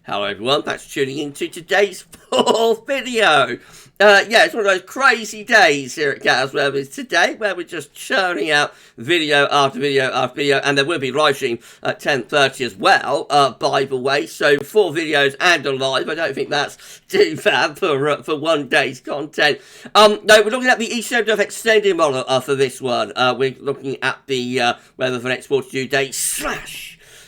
Hello everyone, thanks for tuning in to today's fourth video. Yeah, it's one of those crazy days here at GavsWeatherVids today where we're just churning out video after video after video, and there will be live stream at 10:30 as well, by the way, so 4 videos and a live. I don't think that's too bad for one day's content. No, we're looking at the ECMWF extended model for this one. We're looking at the weather for the next 42 days /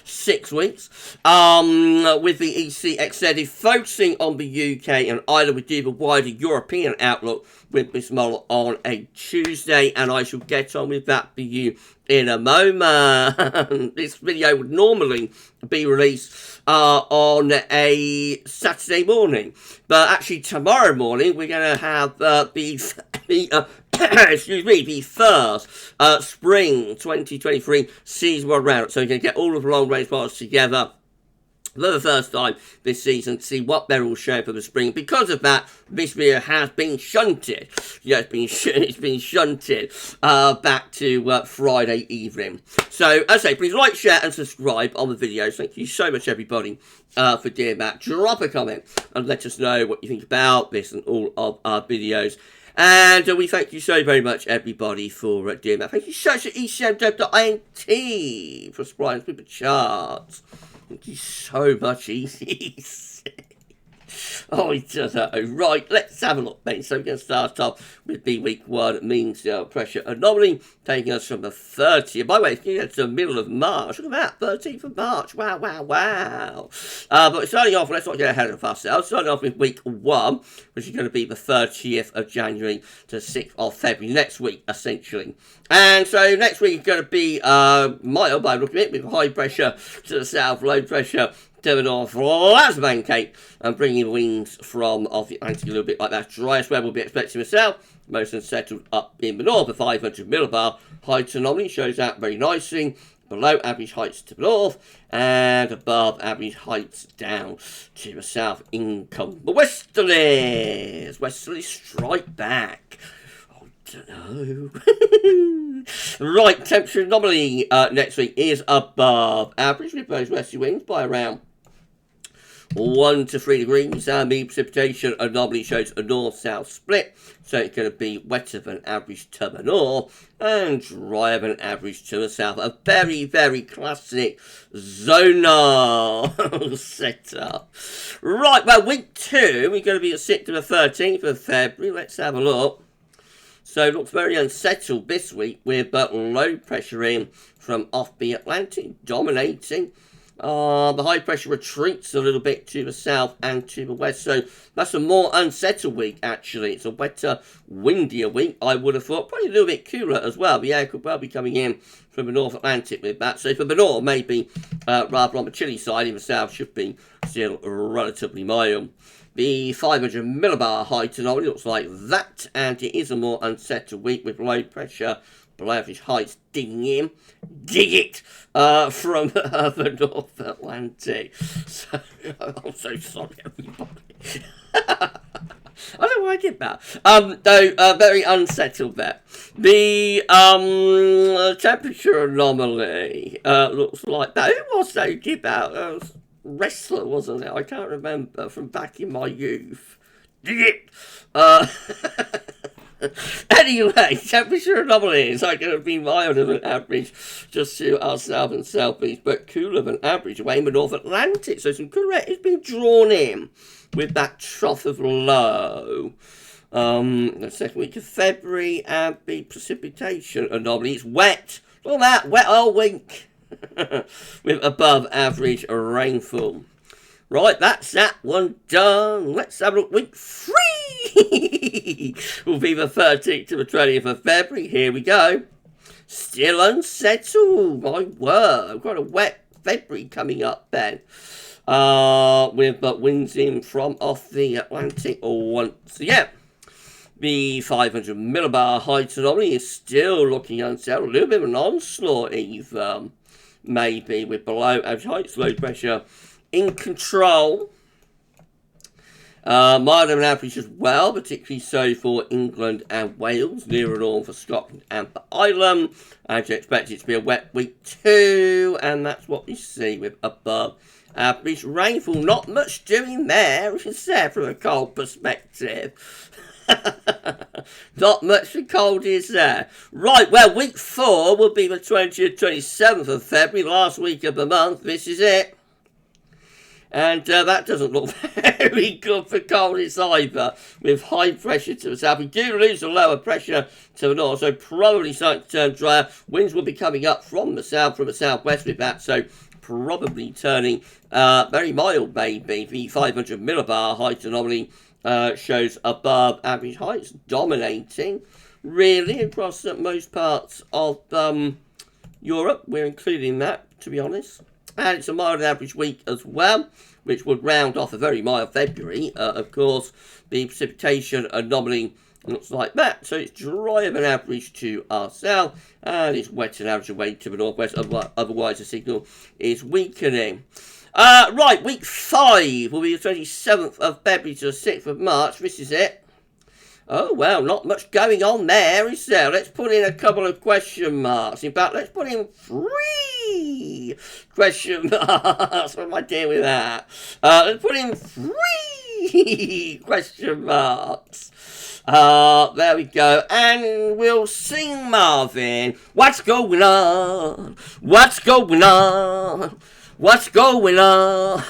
6 weeks, with the EC extended focusing on the UK and Ireland. We do the wider European outlook with this model on a Tuesday, and I shall get on with that for you in a moment. This video would normally be released on a Saturday morning, but actually tomorrow morning we're going to have excuse me, the first spring 2023 season one round. So you can get all of the long range models together for the first time this season to see what they're all showing for the spring. Because of that, this video has been shunted. Yeah, it's been shunted back to Friday evening. So, as I say, please like, share, and subscribe on the videos. Thank you so much, everybody, for doing that. Drop a comment and let us know what you think about this and all of our videos. And we thank you so very much, everybody, for doing that. Thank you so much to ECMWF.int for supplying us with the charts. Thank you so much, EC. Oh, I don't know. Right, let's have a look then. So we're going to start off with the week 1 mean sea pressure anomaly, taking us from the 30th. By the way, it's going to get to the middle of March. Look at that, 13th of March. Wow, wow, wow. But starting off, let's not get ahead of ourselves. Starting off with week 1, which is going to be the 30th of January to 6th of February next week, essentially. And so next week is going to be mild by looking at it, with high pressure to the south, low pressure to the north, Lasman Cape, and bringing winds from off the Atlantic a little bit like that. Driest weather we'll be expecting the south, most unsettled up in the north. The 500 millibar height anomaly shows that very nicely. Below average heights to the north, and above average heights down to the south. Income the westerlies. Westerlies strike back. Don't know. Right, temperature anomaly next week is above average with those westerly winds by around 1 to 3 degrees. Mean precipitation anomaly shows a north-south split, so it's going to be wetter than average to the north and drier than average to the south. A very, very classic zonal setup. Right, well, week 2, we're going to be at 6th to the 13th of February. Let's have a look. So it looks very unsettled this week with low pressure in from off the Atlantic dominating. The high pressure retreats a little bit to the south and to the west. So that's a more unsettled week, actually. It's a wetter, windier week, I would have thought. Probably a little bit cooler as well. The air could well be coming in from the North Atlantic with that. So for the north, maybe rather on the chilly side. In the south, should be still relatively mild. The 500 millibar height anomaly looks like that, and it is a more unsettled week with low pressure, below average heights digging in. Dig it! From the North Atlantic. So, I'm so sorry, everybody. I don't know why I did that. Though, very unsettled there. The temperature anomaly looks like that. Who was that who did that? Wrestler, wasn't it? I can't remember from back in my youth. Dig it! Anyway, temperature anomalies are going to be milder than average just to our south and southeast, but cooler than average away in the North Atlantic. So some good rate has been drawn in with that trough of low. The second week of February, and the precipitation anomaly. It's wet. Look at that, wet all week. With above average rainfall. Right, that's that one done. Let's have a look. Week 3 will be the 13th to the 20th of February. Here we go. Still unsettled. My word. I've got a wet February coming up then. With winds in from off the Atlantic once again. The 500 millibar height anomaly is still looking unsettled. A little bit of an onslaught even. Maybe with below average heights, low pressure in control. Milder than average as well, particularly so for England and Wales, nearer norm for Scotland and for Ireland. And you expect it to be a wet week too, and that's what we see with above average rainfall. Not much doing there, which is there from a cold perspective. Not much for cold is there. Right, well, week 4 will be the 20th, 27th of February, last week of the month. This is it. And that doesn't look very good for coldness either, with high pressure to the south. We do lose the lower pressure to the north, so probably starting to turn drier. Winds will be coming up from the southwest with that, so probably turning very mild maybe. The 500 millibar height anomaly shows above average heights, dominating really across most parts of Europe. We're including that, to be honest. And it's a mild average week as well, which would round off a very mild February. Of course, the precipitation anomaly looks like that. So it's drier than average to our south, and it's wet and average away to the northwest. Otherwise, the signal is weakening. Right, week 5 will be the 27th of February to the 6th of March. This is it. Oh, well, not much going on there, is there? Let's put in a couple of question marks. In fact, let's put in 3 question marks. What am I doing with that? Let's put in 3 question marks. There we go. And we'll sing Marvin. What's going on? What's going on? What's going on?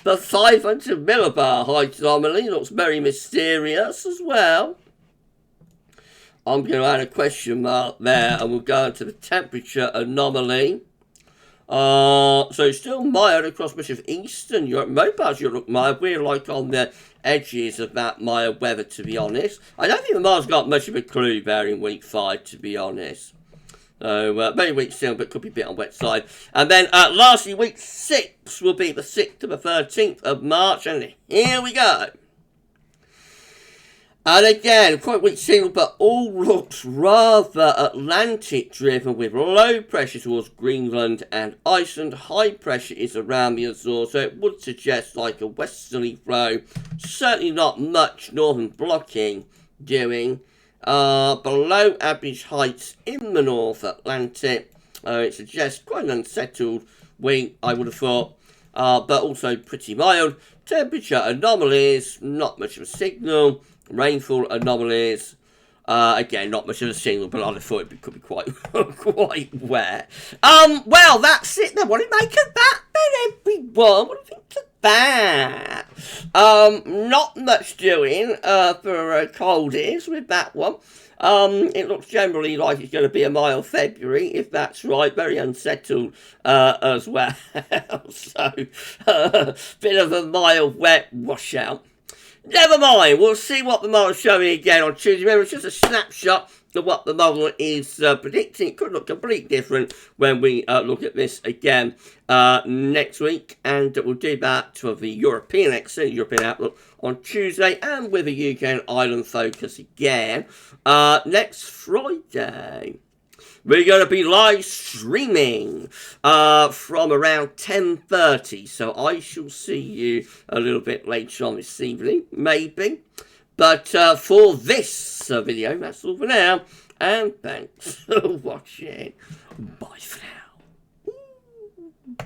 The 500 millibar height anomaly looks very mysterious as well. I'm going to add a question mark there, and we'll go into the temperature anomaly. So still mild across much of Eastern Europe. Most parts of Europe look mild. We're like on the edges of that mild weather, to be honest. I don't think the Mars got much of a clue there in week 5, to be honest. So, very weak still, but could be a bit on the wet side. And then, lastly, week 6 will be the 6th to the 13th of March. And here we go. And again, quite weak signal, but all looks rather Atlantic-driven, with low pressure towards Greenland and Iceland. High pressure is around the Azores, so it would suggest like a westerly flow. Certainly not much northern blocking doing. Below average heights in the North Atlantic. It suggests quite an unsettled week, I would have thought, but also pretty mild. Temperature anomalies, not much of a signal. Rainfall anomalies, again, not much of a signal, but I'd have thought it could be quite quite wet. Well, that's it then. What do you make of that then, everyone? What do you think of that? Not much doing for coldies with that one. It looks generally like it's going to be a mild February, if that's right. Very unsettled as well. So, bit of a mild, wet washout. Never mind, we'll see what the model's showing again on Tuesday. Remember, it's just a snapshot of what the model is predicting. It could look completely different when we look at this again next week. And we'll do that to the European outlook on Tuesday, and with a UK and Ireland focus again next Friday. We're going to be live streaming from around 10:30, so I shall see you a little bit later on this evening, maybe. But for this video, that's all for now, and thanks for watching. Bye for now.